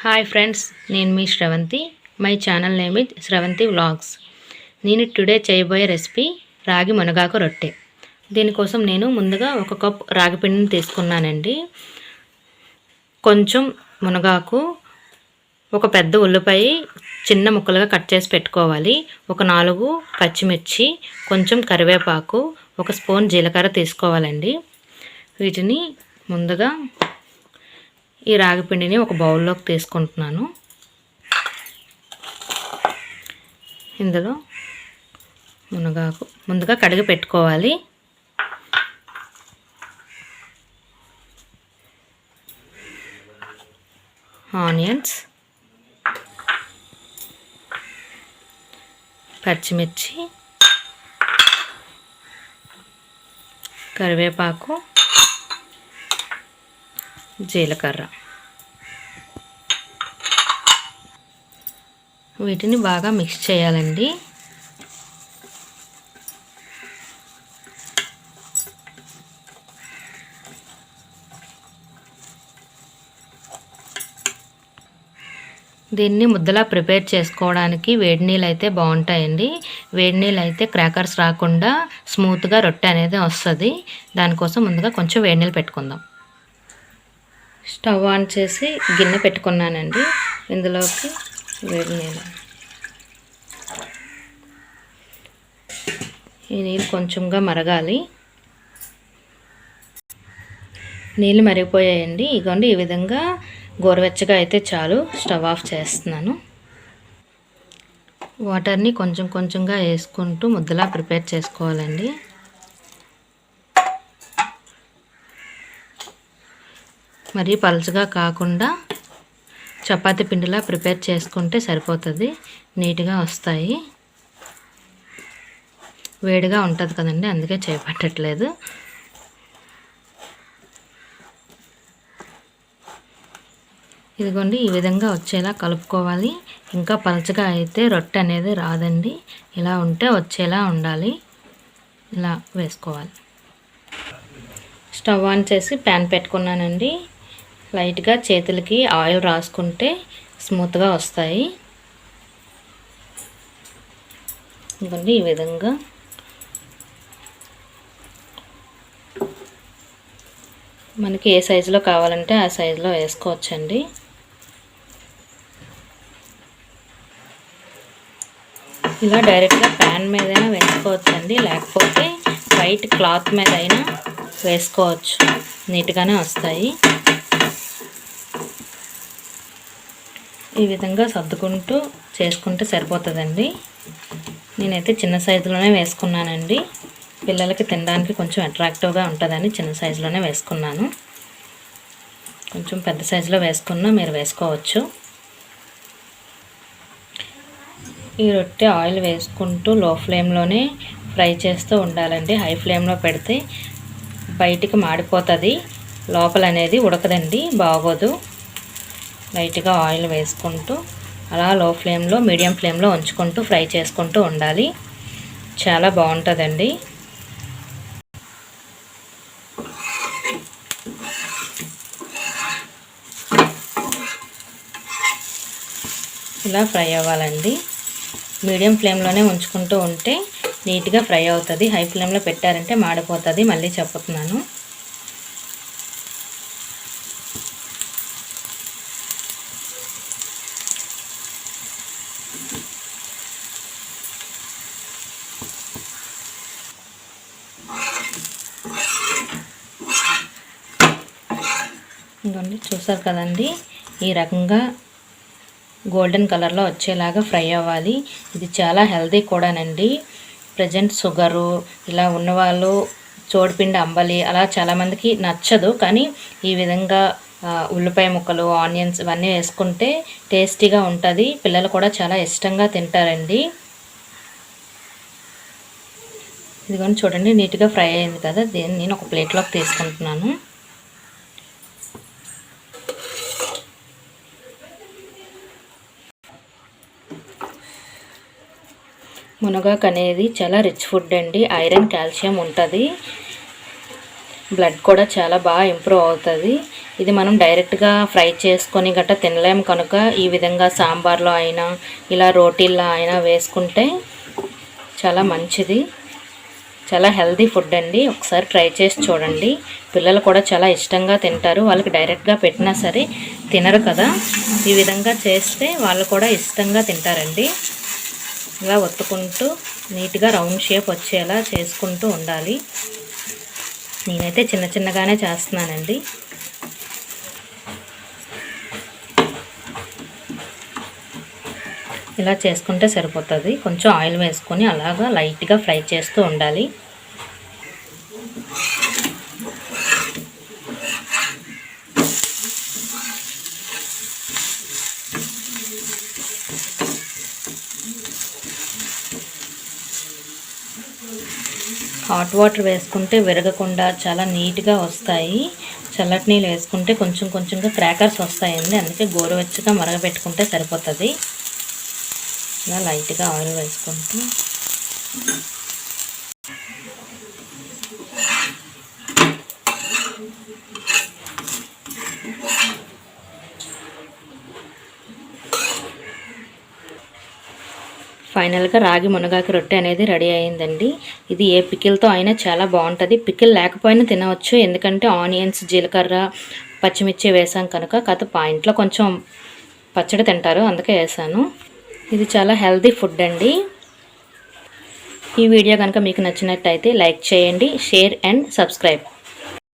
Hi friends, నేను మీ Sravanthi. My channel name is Sravanthi vlogs. నేను టుడే చేయబోయే రెసిపీ రాగి మునగాకు రొట్టె. దీనికోసం నేను ముందుగా 1 కప్ రాగి పిండిని తీసుకున్నానండి. కొంచెం మునగాకు, ఒక పెద్ద ఉల్లిపాయ చిన్న ముక్కలుగా కట్ చేసి పెట్టుకోవాలి. ఒక 4 పచ్చిమిర్చి, కొంచెం కరివేపాకు, 1 స్పూన్ జీలకర్ర తీసుకోవాలండి. వీటిని ముందుగా ఈ రాగి పిండిని ఒక బౌల్లోకి తీసుకుంటున్నాను. ఇందులో మునగాకు ముందుగా కడిగి పెట్టుకోవాలి. ఆనియన్స్, పచ్చిమిర్చి, కరివేపాకు, జీలకర్ర, వీటిని బాగా మిక్స్ చేయాలండి. దీన్ని ముద్దలా ప్రిపేర్ చేసుకోవడానికి వేడి నీళ్ళు అయితే బాగుంటాయండి. వేడి నీళ్ళు అయితే క్రాకర్స్ రాకుండా స్మూత్గా రొట్టె అనేది వస్తుంది. దానికోసం ముందుగా కొంచెం వేడి నీళ్ళు పెట్టుకుందాం. స్టవ్ ఆన్ చేసి గిన్నె పెట్టుకున్నానండి. ఇందులోకి వేడి నీళ్ళు, ఈ నీళ్ళు కొంచెంగా మరగాలి. నీళ్ళు మరిగిపోయాయండి. ఇగోండి, ఈ విధంగా గోరువెచ్చగా అయితే చాలు. స్టవ్ ఆఫ్ చేస్తున్నాను. వాటర్ని కొంచెం కొంచెంగా వేసుకుంటూ ముద్దలా ప్రిపేర్ చేసుకోవాలండి. మరీ పలుచగా కాకుండా చపాతీ పిండిలా ప్రిపేర్ చేసుకుంటే సరిపోతుంది. నీట్గా వస్తాయి. వేడిగా ఉంటుంది కదండి, అందుకే చేయపట్టట్లేదు. ఇదిగోండి, ఈ విధంగా వచ్చేలా కలుపుకోవాలి. ఇంకా పలుచగా అయితే రొట్టె అనేది రాదండి. ఇలా ఉంటే వచ్చేలా ఉండాలి. ఇలా వేసుకోవాలి. స్టవ్ ఆన్ చేసి ప్యాన్ పెట్టుకున్నానండి. లైట్గా చేతులకి ఆయిల్ రాసుకుంటే స్మూత్గా వస్తాయి. ఇదిగోండి, ఈ విధంగా మనకి ఏ సైజులో కావాలంటే ఆ సైజులో వేసుకోవచ్చండి. ఇలా డైరెక్ట్గా ప్యాన్ మీదైనా వేసుకోవచ్చండి, లేకపోతే వైట్ క్లాత్ మీద అయినా వేసుకోవచ్చు. నీట్గానే వస్తాయి. ఈ విధంగా సర్దుకుంటూ చేసుకుంటే సరిపోతుందండి. నేనైతే చిన్న సైజులోనే వేసుకున్నానండి. పిల్లలకి తినడానికి కొంచెం అట్రాక్టివ్గా ఉంటుందని చిన్న సైజులోనే వేసుకున్నాను. కొంచెం పెద్ద సైజులో వేసుకున్నా మీరు వేసుకోవచ్చు. ఈ రొట్టె ఆయిల్ వేసుకుంటూ లో ఫ్లేమ్లోనే ఫ్రై చేస్తూ ఉండాలండి. హై ఫ్లేమ్లో పెడితే బయటికి మాడిపోతుంది, లోపల అనేది ఉడకదండి, బాగోదు. లైట్గా ఆయిల్ వేసుకుంటూ అలా లో ఫ్లేమ్లో, మీడియం ఫ్లేమ్లో ఉంచుకుంటూ ఫ్రై చేసుకుంటూ ఉండాలి. చాలా బాగుంటుందండి. ఇలా ఫ్రై అవ్వాలండి. మీడియం ఫ్లేమ్లోనే ఉంచుకుంటూ ఉంటే నీట్గా ఫ్రై అవుతుంది. హై ఫ్లేమ్లో పెట్టారంటే మాడిపోతుంది. మళ్ళీ చెప్తున్నాను. ఇదిగోండి, చూసారు కదండి, ఈ రకంగా గోల్డెన్ కలర్లో వచ్చేలాగా ఫ్రై అవ్వాలి. ఇది చాలా హెల్తీ కూడానండి. ప్రజెంట్ షుగరు ఇలా ఉన్నవాళ్ళు చోడిపిండి అంబలి అలా చాలామందికి నచ్చదు. కానీ ఈ విధంగా ఉల్లిపాయ ముక్కలు, ఆనియన్స్ ఇవన్నీ వేసుకుంటే టేస్టీగా ఉంటుంది. పిల్లలు కూడా చాలా ఇష్టంగా తింటారండి. ఇదిగోండి, చూడండి, నీట్గా ఫ్రై అయింది కదా. దీన్ని నేను ఒక ప్లేట్లోకి తీసుకుంటున్నాను. మునగాకు అనేది చాలా రిచ్ ఫుడ్ అండి. ఐరన్, కాల్షియం ఉంటుంది. బ్లడ్ కూడా చాలా బాగా ఇంప్రూవ్ అవుతుంది. ఇది మనం డైరెక్ట్గా ఫ్రై చేసుకొని గట్రా తినలేము కనుక ఈ విధంగా సాంబార్లో అయినా ఇలా రోటీల్లో అయినా వేసుకుంటే చాలా మంచిది. చాలా హెల్తీ ఫుడ్ అండి. ఒకసారి ట్రై చేసి చూడండి. పిల్లలు కూడా చాలా ఇష్టంగా తింటారు. వాళ్ళకి డైరెక్ట్గా పెట్టినా సరే తినరు కదా, ఈ విధంగా చేస్తే వాళ్ళు కూడా ఇష్టంగా తింటారండి. ఇలా ఒత్తుకుంటూ నీట్గా రౌండ్ షేప్ వచ్చేలా చేసుకుంటూ ఉండాలి. నేనైతే చిన్న చిన్నగానే చేస్తున్నానండి. ఇలా చేసుకుంటే సరిపోతుంది. కొంచెం ఆయిల్ వేసుకొని అలాగా లైట్గా ఫ్రై చేస్తూ ఉండాలి. హాట్ వాటర్ వేసుకుంటే విరగకుండా చాలా నీట్గా వస్తాయి. చల్లటి నీళ్ళు వేసుకుంటే కొంచెం కొంచెంగా క్రాకర్స్ వస్తాయండి. అందుకే గోరువెచ్చగా మరగబెట్టుకుంటే సరిపోతుంది. ఇలా లైట్గా ఆయిల్ వేసుకుంటూ ఫైనల్గా రాగి మునగాకు రొట్టె అనేది రెడీ అయిందండి. ఇది ఏ పికిల్తో అయినా చాలా బాగుంటుంది. పికిల్ లేకపోయినా తినవచ్చు, ఎందుకంటే ఆనియన్స్, జీలకర్ర, పచ్చిమిర్చి వేసాం కనుక. కాకపోతే ఇంట్లో కొంచెం పచ్చడి తింటారు, అందుకే వేసాను. ఇది చాలా హెల్తీ ఫుడ్ అండి. ఈ వీడియో కనుక మీకు నచ్చినట్టయితే లైక్ చేయండి, షేర్ అండ్ సబ్స్క్రైబ్.